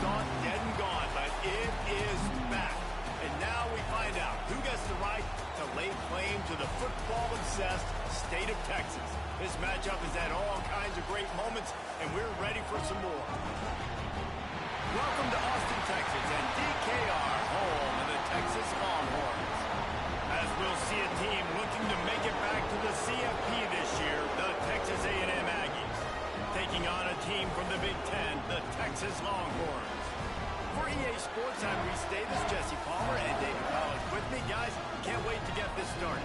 thought dead and gone, but it is back. And now we find out who gets the right to lay claim to the football-obsessed state of Texas. This matchup has had all kinds of great moments, and we're ready for some more. Welcome to Austin, Texas, and DKR, home of the Texas Longhorns. As we'll see a team looking to make it back to the CFP this year, the Texas A&M Aggies, taking on a team from the Big Ten, the Texas Longhorns. For EA Sports, I'm Reese Davis, Jesse Palmer, and David Collins with me. Guys, can't wait to get this started.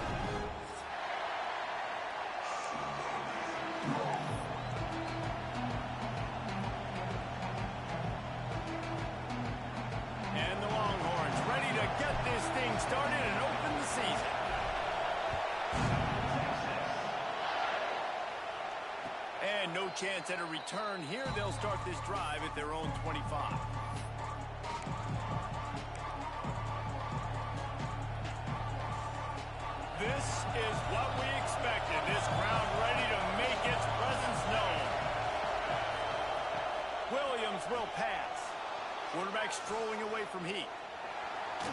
And the Longhorns ready to get this thing started and open the season. And no chance at a return here. They'll start this drive at their own 25. This is what we expected. This crowd ready to make its presence known. Williams will pass. Quarterback strolling away from heat.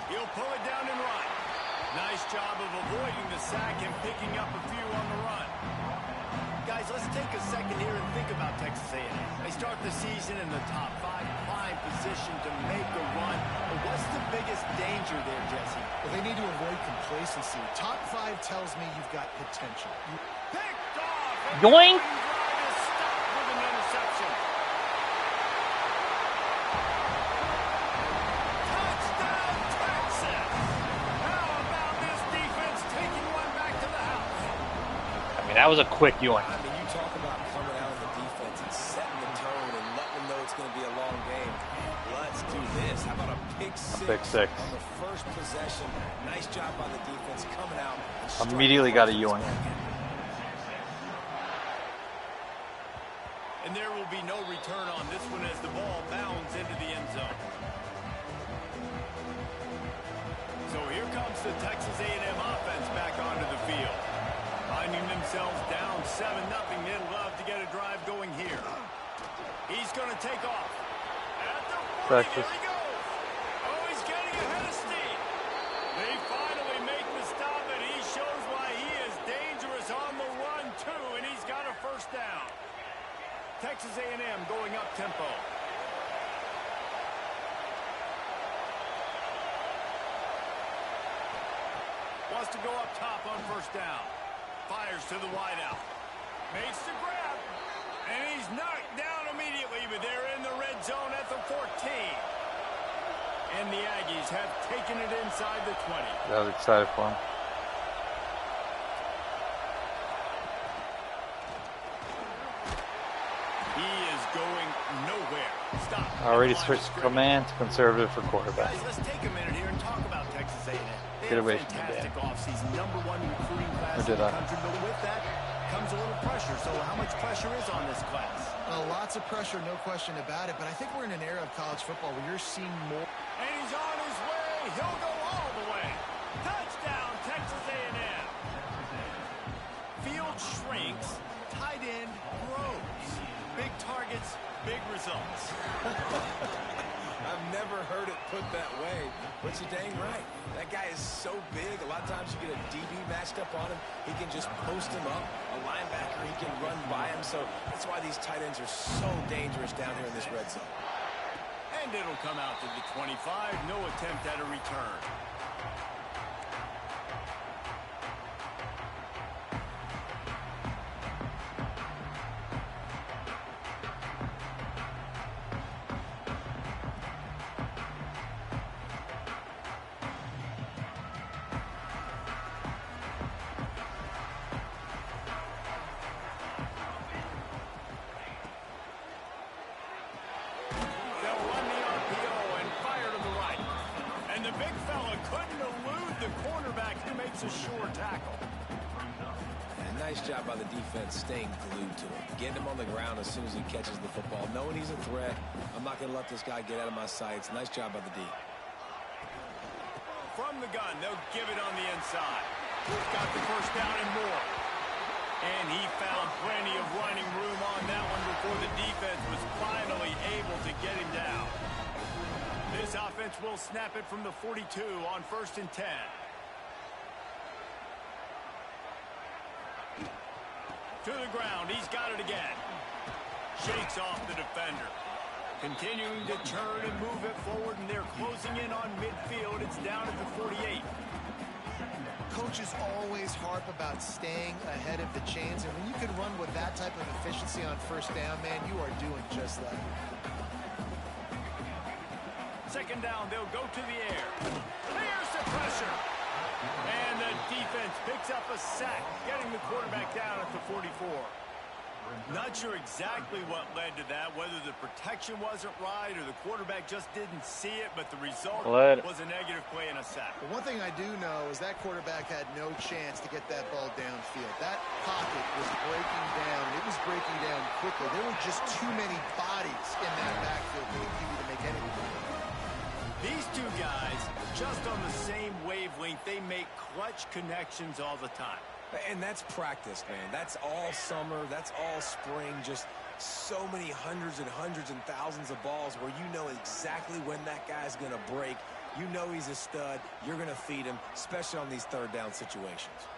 He'll pull it down and run. Nice job of avoiding the sack and picking up a few on the run. Guys, let's take a second here and think about Texas A&M. They start the season in the top 5, prime position to make a run. But what's the biggest danger there, Jesse? Well, they need to avoid complacency. Top 5 tells me you've got potential. Picked off. Yoink. Stopped with an interception. Touchdown, Texas. How about this defense taking one back to the house? I mean, that was a quick yoink. I mean, you talk about coming out of the defense and setting the tone and letting them know it's going to be a long game. Let's do this. How about a pick six? On the first possession. Nice job by the defense coming out. Immediately got a yoink. And there will be no return on this one as the ball bounds into the end zone. So here comes the Texas A&M offense back onto the field. Finding themselves down 7-0, they'd love to get a drive going here. He's going to take off. At the 40, there he goes. Oh, he's getting ahead of steam. They finally make the stop, and he shows why he is dangerous on the run, too, and he's got a first down. Texas A&M going up tempo. Wants to go up top on first down. Fires to the wideout. Makes the grab. And he's knocked down immediately, but they're in the red zone at the 14. And the Aggies have taken it inside the 20. I was excited for him. He is going nowhere. Stop. Already switched command to conservative for quarterback. Guys, let's take a minute here and talk about Texas A&M. Get away from me, fantastic Dan. offseason, #1 recruiting class Who did in the that? country, but with that comes a little pressure. So how much pressure is on this class? Lots of pressure, no question about it. But I think we're in an era of college football where you're seeing more. And he's on his way. He'll go all the way. Touchdown, Texas A&M. Field shrinks. Tight end grows. Big targets, big results. I've never heard it put that way, but you're dang right. That guy is so big. A lot of times you get a DB matched up on him. He can just post him up. A linebacker, he can run by him. So that's why these tight ends are so dangerous down here in this red zone. And it'll come out to the 25. No attempt at a return. A sure tackle. And nice job by the defense staying glued to him. Getting him on the ground as soon as he catches the football. Knowing he's a threat, I'm not going to let this guy get out of my sights. Nice job by the D. From the gun, they'll give it on the inside. He's got the first down and more. And he found plenty of running room on that one before the defense was finally able to get him down. This offense will snap it from the 42 on 1st and 10. To the ground. He's got it again. Shakes off the defender. Continuing to turn and move it forward, and they're closing in on midfield. It's down at the 48. Coaches always harp about staying ahead of the chains, and when you can run with that type of efficiency on 1st down, man, you are doing just that. 2nd down, they'll go to the air. Clears the pressure. And the defense picks up a sack, getting the quarterback down at the 44. Not sure exactly what led to that, whether the protection wasn't right or the quarterback just didn't see it, but the result was a negative play and a sack. But one thing I do know is that quarterback had no chance to get that ball downfield. That pocket was breaking down. It was breaking down quickly. There were just too many bodies in that backfield for the QB to make anything. These two guys, just on the same wavelength, they make clutch connections all the time. And that's practice, man. That's all summer. That's all spring. Just so many hundreds and thousands of balls where you know exactly when that guy's going to break. You know he's a stud. You're going to feed him, especially on these 3rd down situations.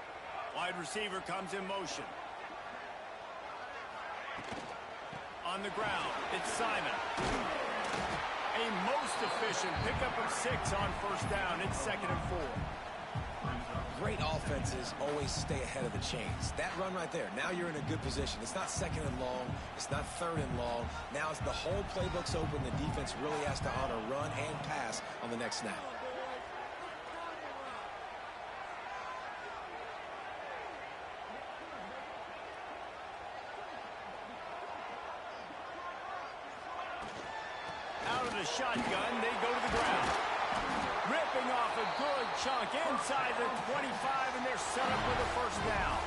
Wide receiver comes in motion. On the ground, it's Simon. A most efficient pickup of 6 on 1st down. It's 2nd and 4. Great offenses always stay ahead of the chains. That run right there, now you're in a good position. It's not 2nd and long. It's not 3rd and long. Now it's the whole playbook's open. The defense really has to honor run and pass on the next snap. Out of the shotgun, they go to the ground. Ripping off a good chunk inside the 25, and they're set up with a 1st down.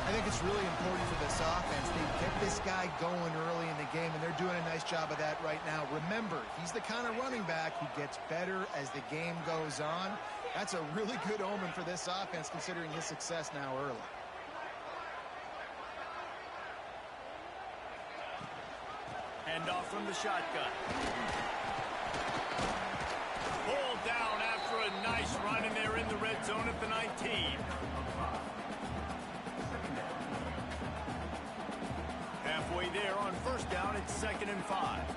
I think it's really important for this offense. They get this guy going early in the game, and they're doing a nice job of that right now. Remember, he's the kind of running back who gets better as the game goes on. That's a really good omen for this offense, considering his success now early. Handoff from the shotgun. Pulled down after a nice run, and they're in the red zone at the 19. Halfway there on 1st down, it's 2nd and 5.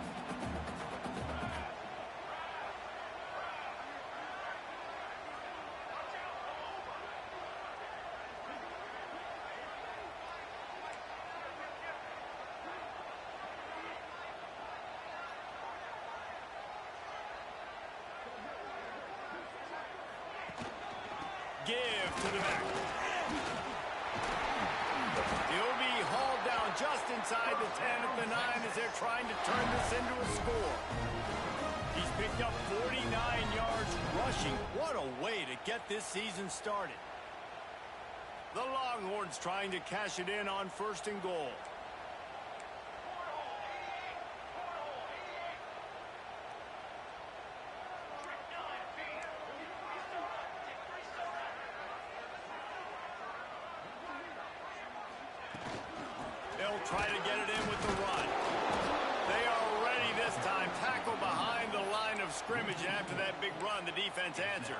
Give to the back. He'll be hauled down just inside the 10 at the 9 as they're trying to turn this into a score. He's picked up 49 yards rushing. What a way to get this season started. The Longhorns trying to cash it in on 1st and goal. They'll try to get it in with the run. They are ready this time. Tackle behind the line of scrimmage, and after that big run, the defense answers.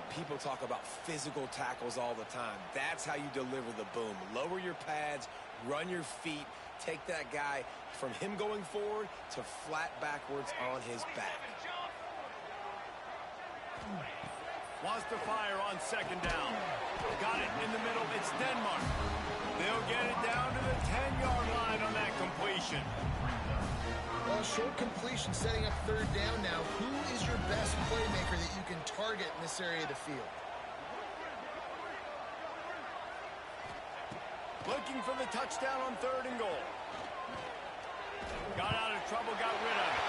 People talk about physical tackles all the time. That's how you deliver the boom. Lower your pads, run your feet, take that guy from him going forward to flat backwards on his back. Wants to fire on 2nd down. Got it in the middle. It's Denmark. They'll get it down to the 10-yard line on that completion. Well, short completion setting up 3rd down now. Who is your best playmaker that you can target in this area of the field? Looking for the touchdown on 3rd and goal. Got out of trouble, got rid of it.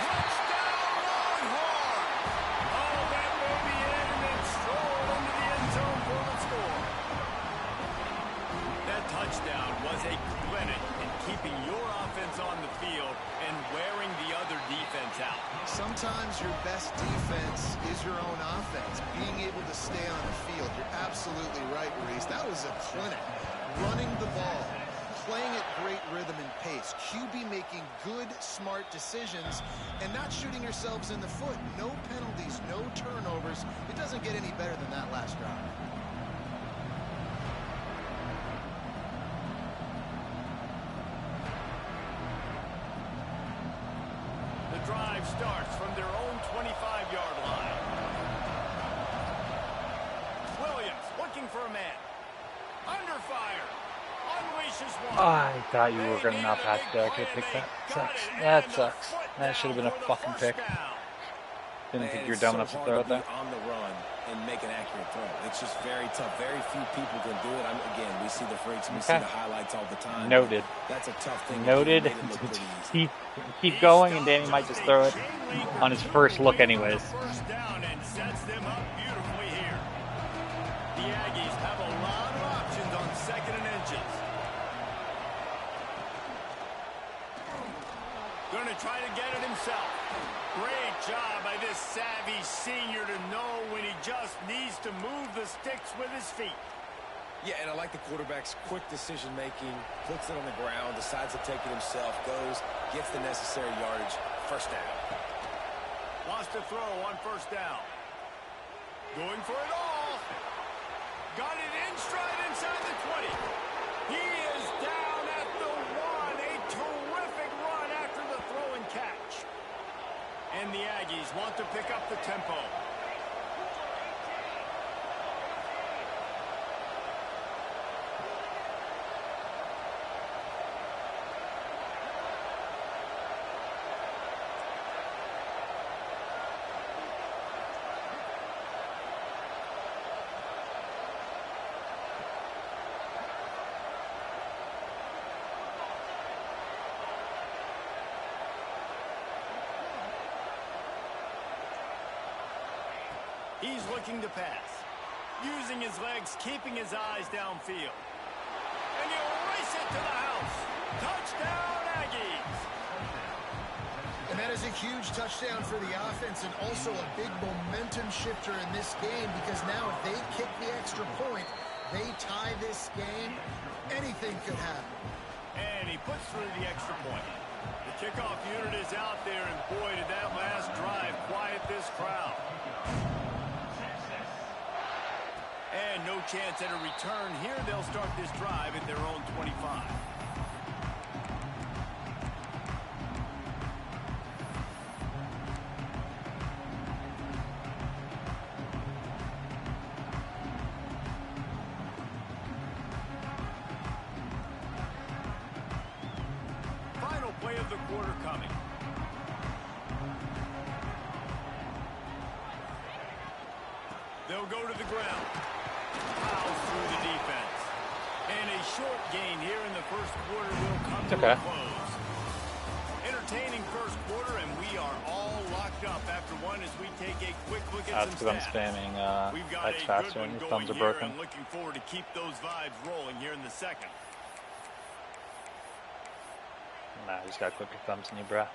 Touchdown, Longhorn! Oh, that may be it, and then strolled into the end zone for the score. That touchdown was a clinic in keeping your offense on the field and wearing the other defense out. Sometimes your best defense is your own offense. Being able to stay on the field. You're absolutely right, Reese. That was a clinic. Running the ball, playing it great rhythm and pace. QB making good, smart decisions and not shooting yourselves in the foot. No penalties, no turnovers. It doesn't get any better than that last drive. The drive starts from their own 25-yard line. Williams looking for a man. Under fire. Unleashes one. I thought you were going to not pass there. I could pick that. Sucks. That sucks. That should have been a fucking pick. Didn't think you were dumb enough to throw it there. On the run and make an accurate throw. It's just very tough. Very few people can do it. Again, we see the freaks, we see the highlights all the time. Noted. That's a tough thing. Noted. Keep going, and Danny might just throw it on his first look anyways. First down and sets them up beautifully here. The Aggies have a lot of options on 2nd and inches. Going to try to get it himself. Great job by this savvy senior to know when he just needs to move the sticks with his feet. Yeah, and I like the quarterback's quick decision-making, puts it on the ground, decides to take it himself, goes, gets the necessary yardage, first down. Wants to throw on first down. Going for it all. Got it in stride inside the 20. He is down at the 1. A terrific run after the throw and catch. And the Aggies want to pick up the tempo. He's looking to pass. Using his legs, keeping his eyes downfield. And he'll race it to the house. Touchdown, Aggies. And that is a huge touchdown for the offense and also a big momentum shifter in this game because now if they kick the extra point, they tie this game, anything could happen. And he puts through the extra point. The kickoff unit is out there, and boy, did that last drive quiet this crowd. And no chance at a return here. They'll start this drive at their own 25. Final play of the quarter coming. They'll go to the ground. Plows through the defense. And a short gain here in the first quarter will come to a close. Entertaining first quarter, and we are all locked up after one as we take a quick look at That's some because I'm stats. spamming We've got X a faster good and one his going thumbs are here, broken. and looking forward to keep those vibes rolling here in the second. Nah, you just got to clip your thumbs in your bra.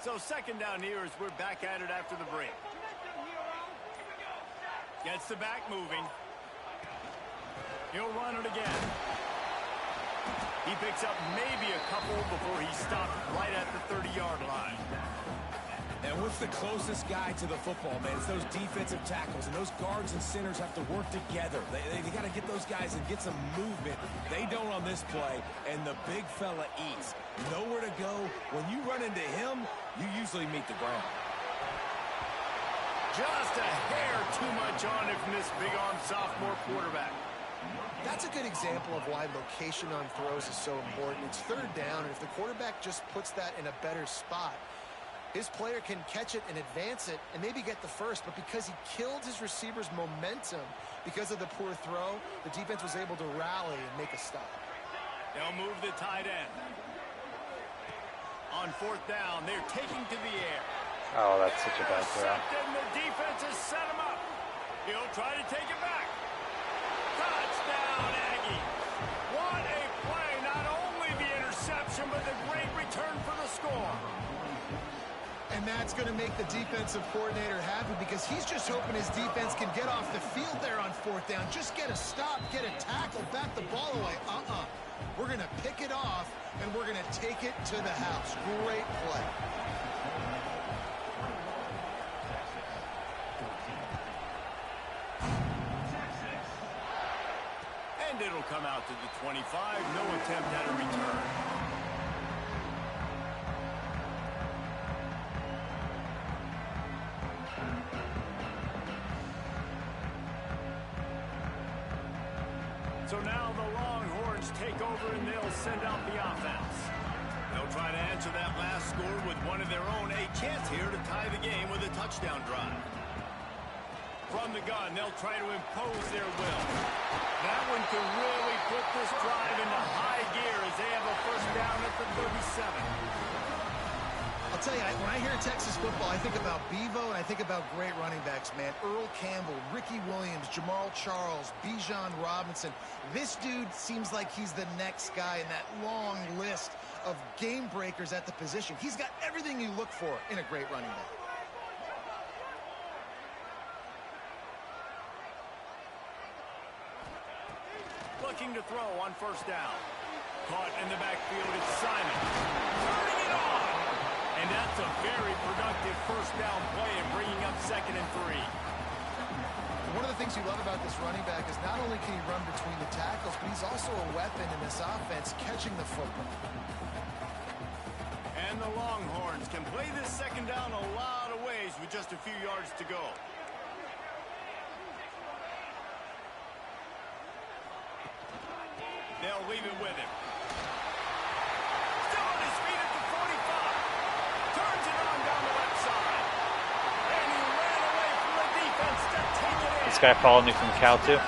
So second down here as we're back at it after the break. Gets the back moving. He'll run it again. He picks up maybe a couple before he stopped right at the 30-yard line. And what's the closest guy to the football, man? It's those defensive tackles, and those guards and centers have to work together. They got to get those guys and get some movement. They don't on this play, and the big fella eats. Nowhere to go. When you run into him, you usually meet the ground. Just a hair too much on it from this big-armed sophomore quarterback. That's a good example of why location on throws is so important. It's third down, and if the quarterback just puts that in a better spot, his player can catch it and advance it and maybe get the first, but because he killed his receiver's momentum because of the poor throw, the defense was able to rally and make a stop. They'll move the tight end. On fourth down, they're taking to the air. Oh, that's such a bad throw. And the defense has set him up. He'll try to take it back. Touchdown, Aggie. What a play. Not only the interception, but the great return for the score. And that's going to make the defensive coordinator happy because because he's just hoping his defense can get off the field there on 4th down. Just get a stop, get a tackle, bat the ball away. We're going to pick it off, and we're going to take it to the house. Great play. And it'll come out to the 25. No attempt at a return. So now the Longhorns take over and they'll send out the offense. They'll try to answer that last score with one of their own. A chance here to tie the game with a touchdown drive. From the gun, they'll try to impose their will. That one can really put this drive into high gear as they have a first down at the 37. I'll tell you, when I hear Texas football, I think about Bevo and I think about great running backs, man. Earl Campbell, Ricky Williams, Jamal Charles, Bijan Robinson. This dude seems like he's the next guy in that long list of game breakers at the position. He's got everything you look for in a great running back. Looking to throw on first down. Caught in the backfield, it's Simon. Turning it on! And that's a very productive first down play and bringing up 2nd and 3. One of the things you love about this running back is not only can he run between the tackles, but he's also a weapon in this offense, catching the football. And the Longhorns can play this 2nd down a lot of ways with just a few yards to go. They'll leave it with him. Still on his feet at the 45. Turns it on down the left side. And he ran away from the defense to take it in. This guy followed me from Cal too.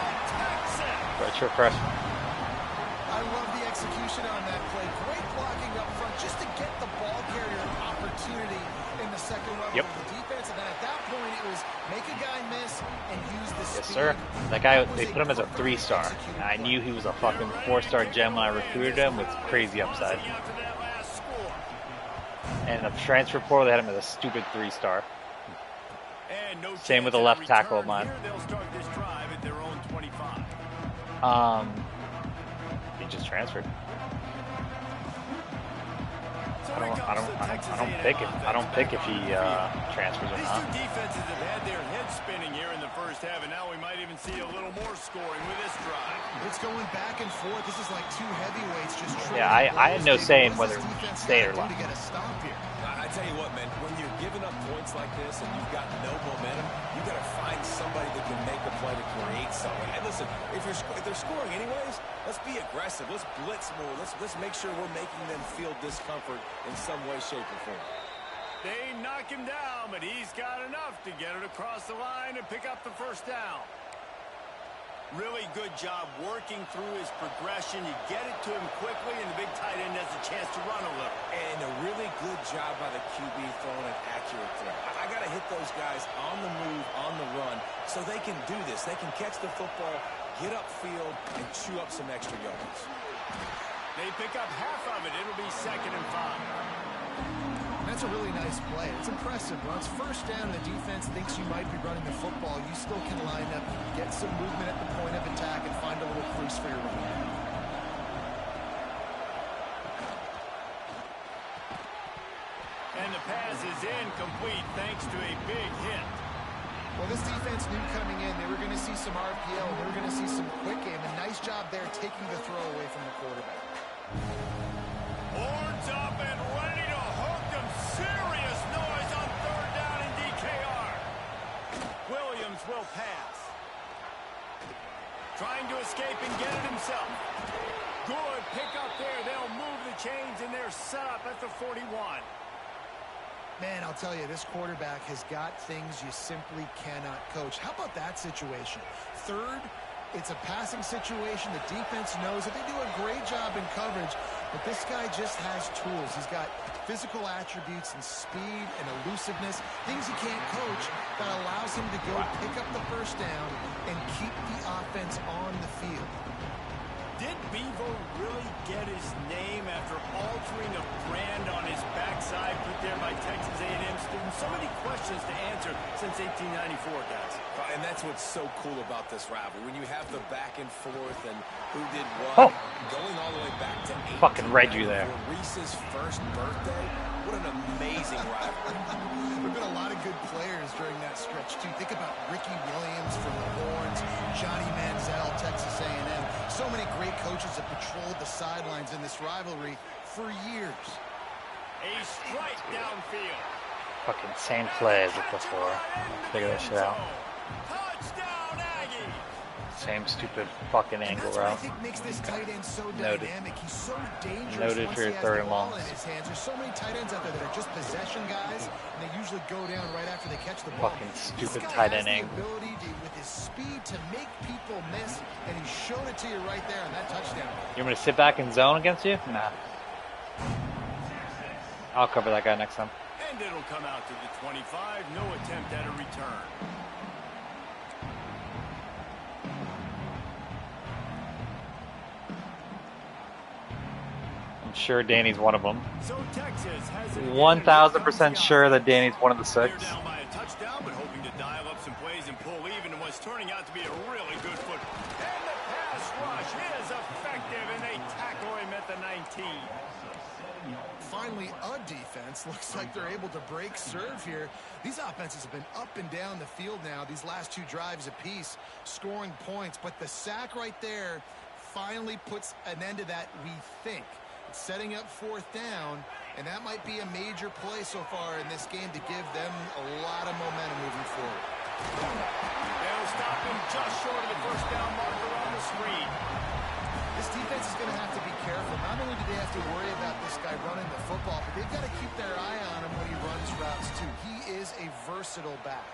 Retro freshman. I love the execution on that play. Great blocking up front just to get the ball carrier an opportunity in the second level of the defense. And then at that point, it was make a guy miss and use the speed. Yes, sir. That guy, they put him as a 3-star. And I knew he was a fucking 4-star gem when I recruited him with crazy upside. And in the transfer portal, they had him as a stupid 3-star. Same with the left tackle of mine. He just transferred. I don't pick him. I don't pick if he transfers or not. These two defenses have had their heads spinning here in the first half, and now we might even see a little more scoring with this drive. It's going back and forth. This is like two heavyweights just. Yeah, I had no say in whether he stayed or left. I tell you what, man, when you're giving up points like this and you've got no momentum, you got to find somebody that can make a play to create something. And listen, if they're scoring anyways, let's be aggressive. Let's blitz more. Let's make sure we're making them feel discomfort in some way, shape, or form. They knock him down, but he's got enough to get it across the line and pick up the first down. Really good job working through his progression. You get it to him quickly, and the big tight end has a chance to run a little. And a really good job by the QB throwing an accurate throw. I got to hit those guys on the move, on the run, so they can do this. They can catch the football, get upfield, and chew up some extra yards. They pick up half of it. It'll be 2nd and 5. That's a really nice play. It's impressive. When it's first down and the defense thinks you might be running the football, you still can line up, get some movement at the point of attack, and find a little crease for your running. And the pass is incomplete thanks to a big hit. Well, this defense knew coming in they were going to see some RPO, they were going to see some quick game. A nice job there taking the throw away from the quarterback. Horns up and ready to hook them. Serious noise on 3rd down in DKR. Williams will pass. Trying to escape and get it himself. Good pick up there. They'll move the chains and they're set up at the 41. Man, I'll tell you, this quarterback has got things you simply cannot coach. How about that situation? 3rd, it's a passing situation. The defense knows that they do a great job in coverage, but this guy just has tools. He's got physical attributes and speed and elusiveness, things he can't coach, that allows him to go pick up the first down and keep the offense on the field. Did Bevo really get his name after altering a brand on his backside put there by Texas A&M students? So many questions to answer since 1894, guys. And that's what's so cool about this rivalry. When you have the back and forth and who did what, going all the way back to fucking read you there. Reese's first birthday. What an amazing rivalry. There have been a lot of good players during that stretch, too. Think about Ricky Williams from the Horns, Johnny Manziel, Texas A&M. So many great coaches have patrolled the sidelines in this rivalry for years. A strike downfield. Fucking same play as before. Figure that shit out. Touchdown, Aggie. Same stupid fucking angle route. I think makes this tight end so Noted. dynamic. He's so dangerous. Noted for your third and long. In his hands. There's so many tight ends out there that are just possession guys, and they usually go down right after they catch the ball. Fucking stupid tight end angle. This guy has the ability to, with his speed to make people miss, and he's shown it to you right there on that touchdown. You want me to sit back and zone against you? Nah. I'll cover that guy next time. And it'll come out to the 25. No attempt at a return. I'm sure Danny's one of them. So Texas has 1,000% sure that Danny's one of the 6. They're down by a touchdown, but hoping to dial up some plays and pull even in what's turning out to be a really good foot. And the pass rush is effective, and they tackle him at the 19. Finally, a defense. Looks like they're able to break serve here. These offenses have been up and down the field now, these last 2 drives apiece, scoring points. But the sack right there finally puts an end to that, we think. It's setting up 4th down, and that might be a major play so far in this game to give them a lot of momentum moving forward. They'll stop him just short of the first down marker on the screen. This defense is going to have to be careful. Not only do they have to worry about this guy running the football, but they've got to keep their eye on him when he runs routes too. He is a versatile back.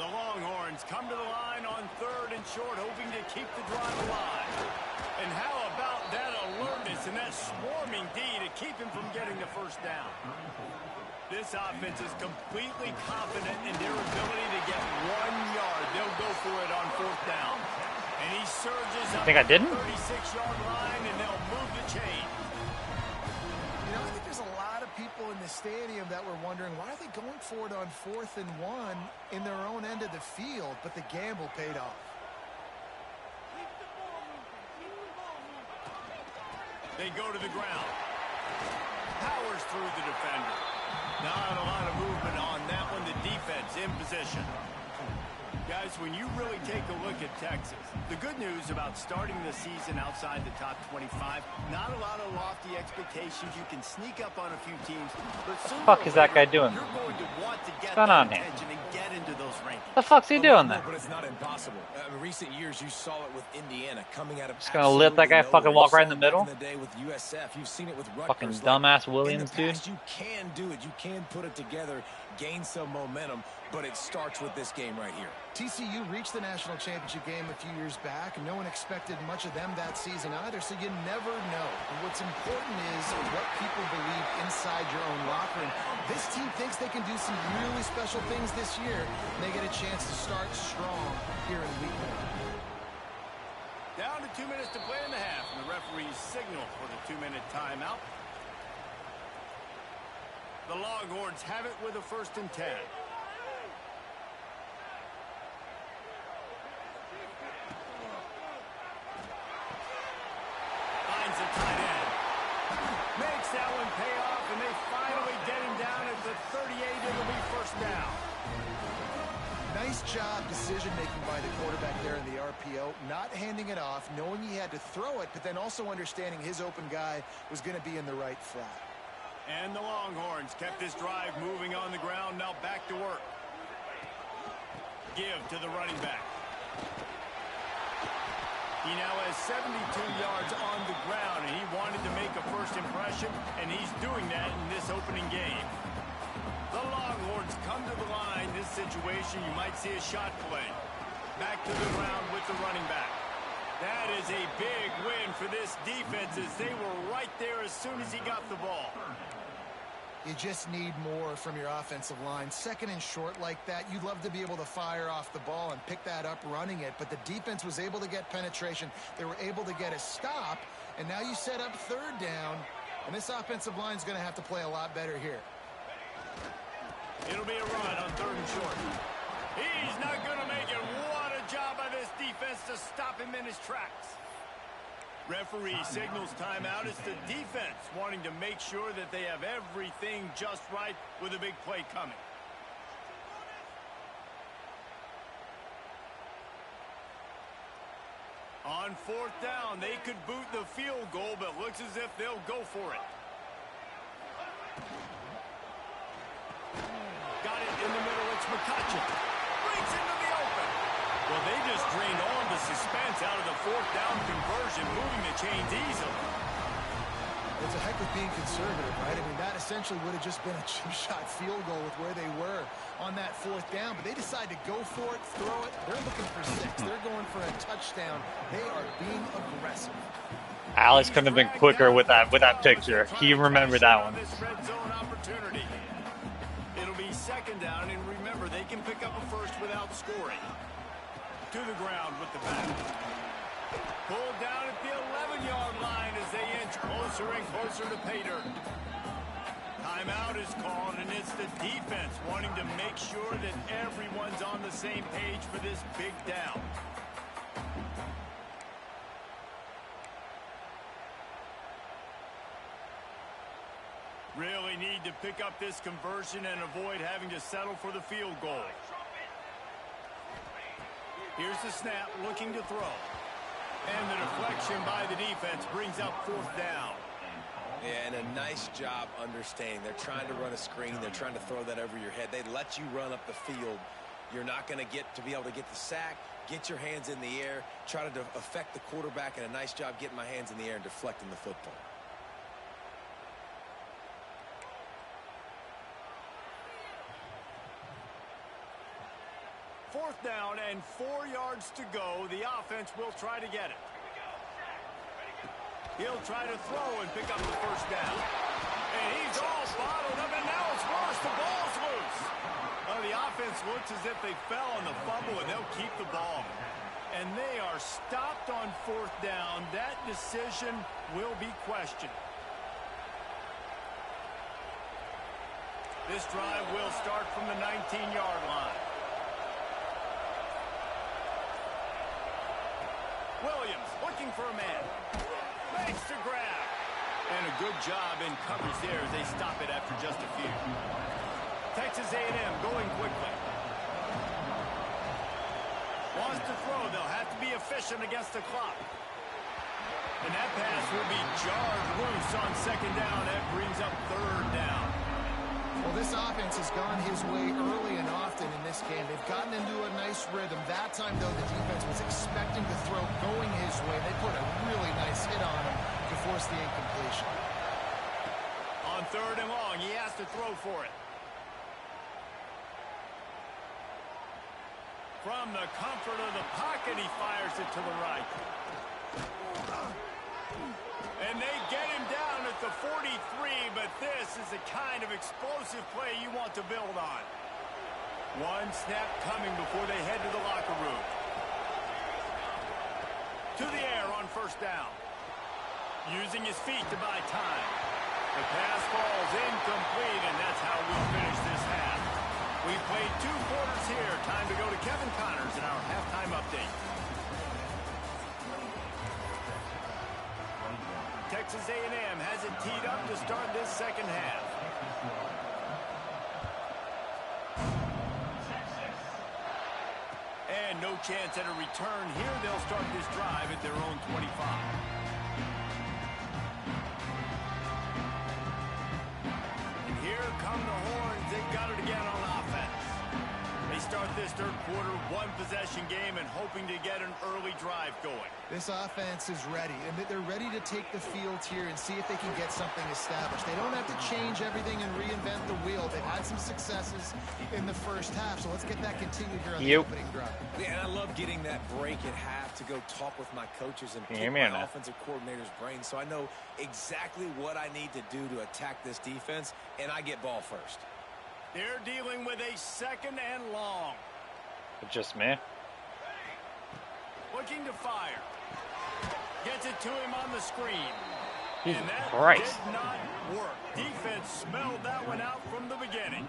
The Longhorns come to the line on 3rd and short, hoping to keep the drive alive. And how about that alertness and that swarming D to keep him from getting the first down? This offense is completely confident in their ability to get 1 yard. They'll go for it on 4th down. And he surges up Think I didn't? the 36-yard line, and they'll move the chain. You know, I think there's a lot of people in the stadium that were wondering, why are they going for it on 4th and 1 in their own end of the field? But the gamble paid off. They go to the ground. Powers through the defender. Not a lot of movement on that one. The defense in position. Guys, when you really take a look at Texas, the good news about starting the season outside the top 25, not a lot of lofty expectations. You can sneak up on a few teams, but What the fuck is that guy doing? You're going to want to get What's going on that here? attention and get into those rankings. The fuck's he doing there? But it's not impossible. In recent years, you saw it with Indiana coming out of. Just gonna let that guy fucking walk right in the middle? Back in the day with USF, you've seen it with Rutgers. Fucking dumbass Williams, in the dude. past, you can do it. You can put it together, gain some momentum, but it starts with this game right here. TCU reached the national championship game a few years back, and no one expected much of them that season either, so you never know. And what's important is what people believe inside your own locker room. This team thinks they can do some really special things this year, and they get a chance to start strong here in week 1. Down to 2 minutes to play in the half, and the referee's signal for the 2-minute timeout. The Longhorns have it with a 1st and 10. Finds a tight end. Makes that one pay off, and they finally get him down at the 38. It'll be 1st down. Nice job decision-making by the quarterback there in the RPO, not handing it off, knowing he had to throw it, but then also understanding his open guy was going to be in the right flat. And the Longhorns kept this drive moving on the ground. Now back to work. Give to the running back. He now has 72 yards on the ground, and he wanted to make a first impression, and he's doing that in this opening game. The Longhorns come to the line. This situation, you might see a shot play. Back to the ground with the running back. That is a big win for this defense, as they were right there as soon as he got the ball. You just need more from your offensive line. Second and short like that, you'd love to be able to fire off the ball and pick that up running it, but the defense was able to get penetration. They were able to get a stop, and now you set up third down, and this offensive line is going to have to play a lot better here. It'll be a run on third and short. He's not going to make it. What a job by this defense to stop him in his tracks. Referee signals timeout. It's the defense wanting to make sure that they have everything just right with a big play coming. On fourth down, they could boot the field goal, but looks as if they'll go for it. Got it in the middle. It's McCutcheon. Breaks into the open. Well, they just drained all the suspense out of the fourth down conversion, moving the chains easily. It's a heck of being conservative, right? I mean, that essentially would have just been a chip-shot field goal with where they were on that fourth down, but they decide to go for it, throw it. They're looking for 6. They're going for a touchdown. They are being aggressive. Alex couldn't have been quicker with that picture. He remembered that one. It'll be second down, and remember, they can pick up a first without scoring. To the ground with the back. Pulled down at the 11-yard line as they inch closer and closer to pay dirt. Timeout is called, and it's the defense wanting to make sure that everyone's on the same page for this big down. Really need to pick up this conversion and avoid having to settle for the field goal. Here's the snap, looking to throw. And the deflection by the defense brings up fourth down. Yeah, and a nice job understanding. They're trying to run a screen. They're trying to throw that over your head. They let you run up the field. You're not going to be able to get the sack, get your hands in the air, try to affect the quarterback, and a nice job getting my hands in the air and deflecting the football. Fourth down and 4 yards to go. The offense will try to get it. He'll try to throw and pick up the first down. And he's all bottled up, and now it's worse. The ball's loose. Well, the offense looks as if they fell on the fumble, and they'll keep the ball. And they are stopped on fourth down. That decision will be questioned. This drive will start from the 19-yard line. Williams looking for a man. Makes the grab. And a good job in coverage there as they stop it after just a few. Texas A&M going quickly. Wants to throw. They'll have to be efficient against the clock. And that pass will be jarred loose on second down. That brings up third down. Well, this offense has gone his way early and often in this game. They've gotten into a nice rhythm. That time, though, the defense was expecting the throw going his way. They put a really nice hit on him to force the incompletion. On third and long, he has to throw for it. From the comfort of the pocket, he fires it to the right. And they get him down at the 43, but this is the kind of explosive play you want to build on. One snap coming before they head to the locker room. To the air on first down. Using his feet to buy time. The pass falls incomplete, and that's how we finish this half. We've played 2 quarters here. Time to go to Kevin Connors in our halftime update. Texas A&M has it teed up to start this second half. And no chance at a return here. They'll start this drive at their own 25. And here come the horns. They've got it again on offense. They start this third quarter, one-possession game and hoping to get an early drive going. This offense is ready, and they're ready to take the field here and see if they can get something established. They don't have to change everything and reinvent the wheel. They've had some successes in the first half, so let's get that continued here on the opening drive. Yeah, and I love getting that break at half to go talk with my coaches and pick my offensive coordinator's brain, so I know exactly what I need to do to attack this defense, and I get ball first. They're dealing with a second and long. Just me. Looking to fire. Gets it to him on the screen. Jesus and that Christ. did not work. Defense smelled that one out from the beginning.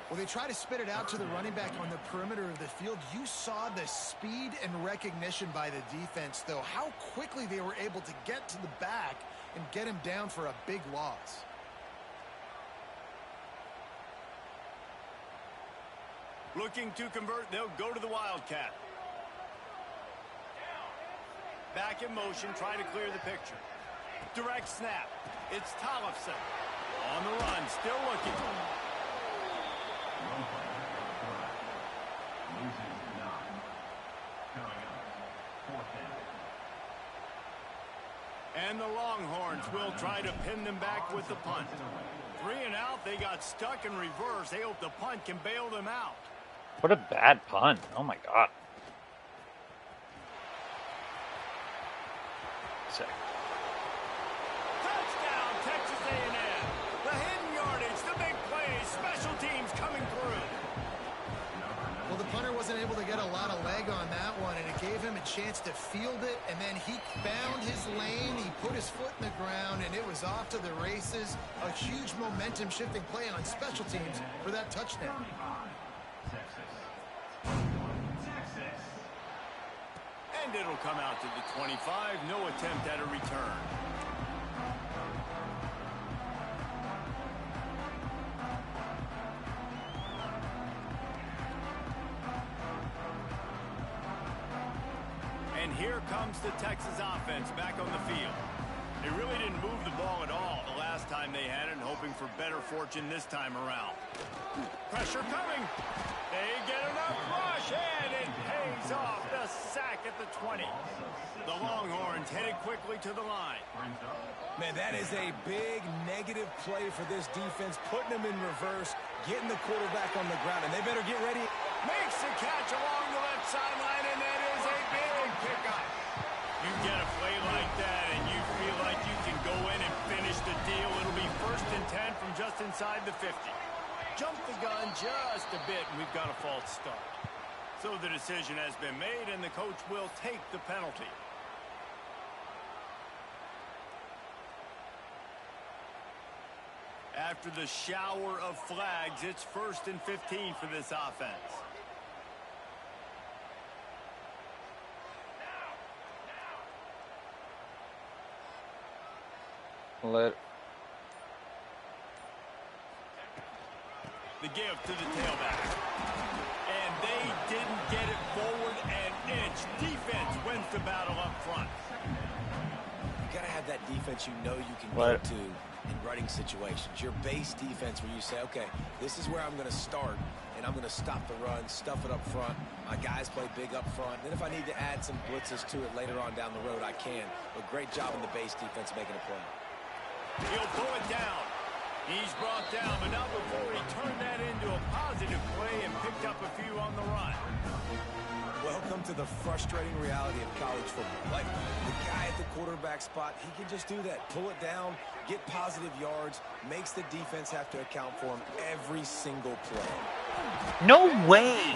Well, they try to spit it out to the running back on the perimeter of the field. You saw the speed and recognition by the defense, though. How quickly they were able to get to the back and get him down for a big loss. Looking to convert, they'll go to the Wildcat. Back in motion, trying to clear the picture. Direct snap. It's Tollefson. On the run, still looking. And the Longhorns will try to pin them back with the punt. 3 and out, they got stuck in reverse. They hope the punt can bail them out. What a bad punt. Oh my god. Sick. Touchdown, Texas A&M. The hidden yardage, the big plays, special teams coming through. Well, the punter wasn't able to get a lot of leg on that one, and it gave him a chance to field it, and then he found his lane, he put his foot in the ground, and it was off to the races. A huge momentum-shifting play on special teams for that touchdown. And it'll come out to the 25. No attempt at a return. And here comes the Texas offense back on the field. They really didn't move the ball at all the last time they had it, and hoping for better fortune this time around. Pressure coming. They get enough rush, and it pays off. The sack at the 20. The Longhorns headed quickly to the line. Man, that is a big negative play for this defense, putting them in reverse, getting the quarterback on the ground, and they better get ready. Makes the catch along the left sideline, and that is a big pickup. You get a play like that, and you feel like you can go in and finish the deal. It'll be 1st and 10 from just inside the 50. Jump the gun just a bit, and we've got a false start. So the decision has been made, and the coach will take the penalty. After the shower of flags, it's 1st and 15 for this offense. The give to the tailback. And they didn't get it forward an inch. Defense wins the battle up front. You got to have that defense you know you can go to in running situations. Your base defense where you say, okay, this is where I'm going to start, and I'm going to stop the run, stuff it up front. My guys play big up front. Then if I need to add some blitzes to it later on down the road, I can. But great job in the base defense making a play. He'll pull it down. He's brought down, but not before he turned that into a positive play and picked up a few on the run. Welcome to the frustrating reality of college football. Like, the guy at the quarterback spot, he can just do that. Pull it down, get positive yards, makes the defense have to account for him every single play. No way!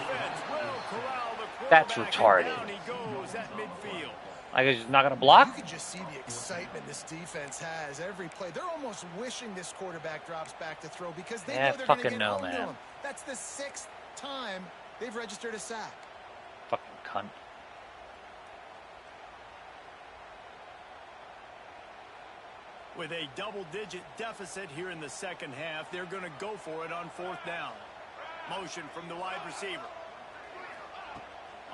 That's retarded. Down he goes at midfield. Like, he's not going to block? You can just see the excitement this defense has every play. They're almost wishing this quarterback drops back to throw because they know they're going to get home to him. That's the 6th time they've registered a sack. Fucking cunt. With a double-digit deficit here in the second half, they're going to go for it on 4th down. Motion from the wide receiver.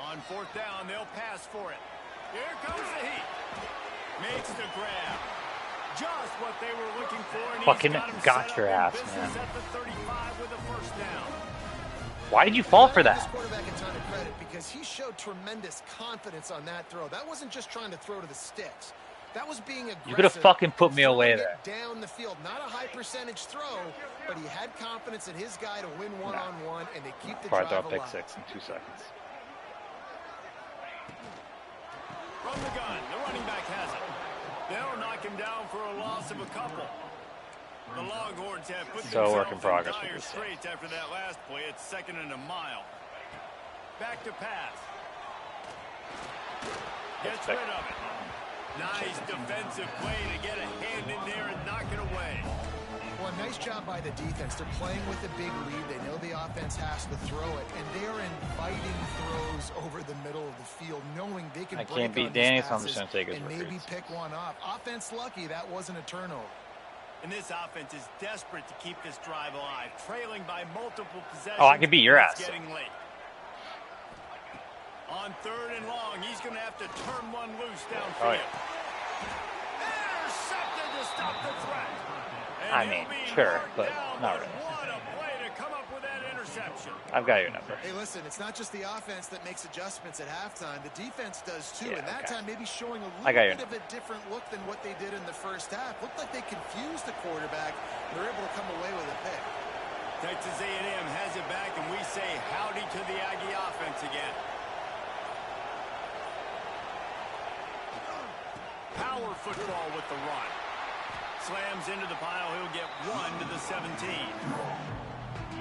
On 4th down, they'll pass for it. Here comes the heat. Makes the grab. Just what they were looking for. And fucking got your ass, man. At the 35 with a 1st down. Why did you fall for that? This quarterback a ton of credit because he showed tremendous confidence on that throw. That wasn't just trying to throw to the sticks. That was being aggressive. You could have fucking put me away there. Down the field, not a high percentage throw, but he had confidence in his guy to win one-on-one, and they keep the drive alive. Pick 6 in 2 seconds. From the gun, the running back has it. They'll knock him down for a loss of a couple. The Longhorns have put themselves work in progress dire with this straits after that last play. It's 2nd and a mile. Back to pass. Gets rid of it. Nice defensive play to get a hand in there and knock it away. Well, nice job by the defense. They're playing with a big lead. They know the offense has to throw it, and they're inviting throws over the middle of the field, knowing they can break can't beat on Danny, these so I'm just passes gonna take his and maybe retreats. pick one off. Offense lucky that wasn't a turnover. And this offense is desperate to keep this drive alive, trailing by multiple possessions. Oh, I can beat your ass. It's getting late. On 3rd and long, he's going to have to turn one loose downfield. Intercepted to stop the threat. And I mean, sure, but not really. What a play to come up with that interception. I've got your number. Hey, listen, it's not just the offense that makes adjustments at halftime. The defense does too, Yeah, and that time maybe showing a I little got bit of a different look than what they did in the first half. Looked like they confused the quarterback. They're able to come away with a pick. Texas A&M has it back, and we say howdy to the Aggie offense again. Power football with the run. Slams into the pile. He'll get 1 to the 17.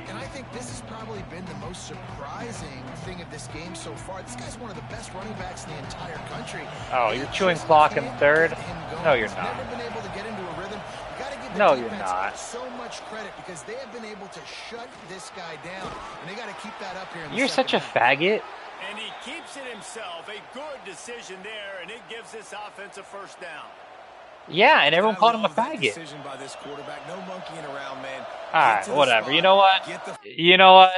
And I think this has probably been the most surprising thing of this game so far. This guy's one of the best running backs in the entire country. Oh, you're chewing clock in 3rd? No, you're not. Never been able to get into a rhythm. You got to give the No, you're defense not. so much credit because they have been able to shut this guy down, and they got to keep that up here. In the You're such a faggot. And he keeps it himself. A good decision there, and it gives this offense a 1st down. Yeah, and everyone called him a faggot. Decision by this quarterback. No monkeying around, man. All right, whatever. You know what? You know what?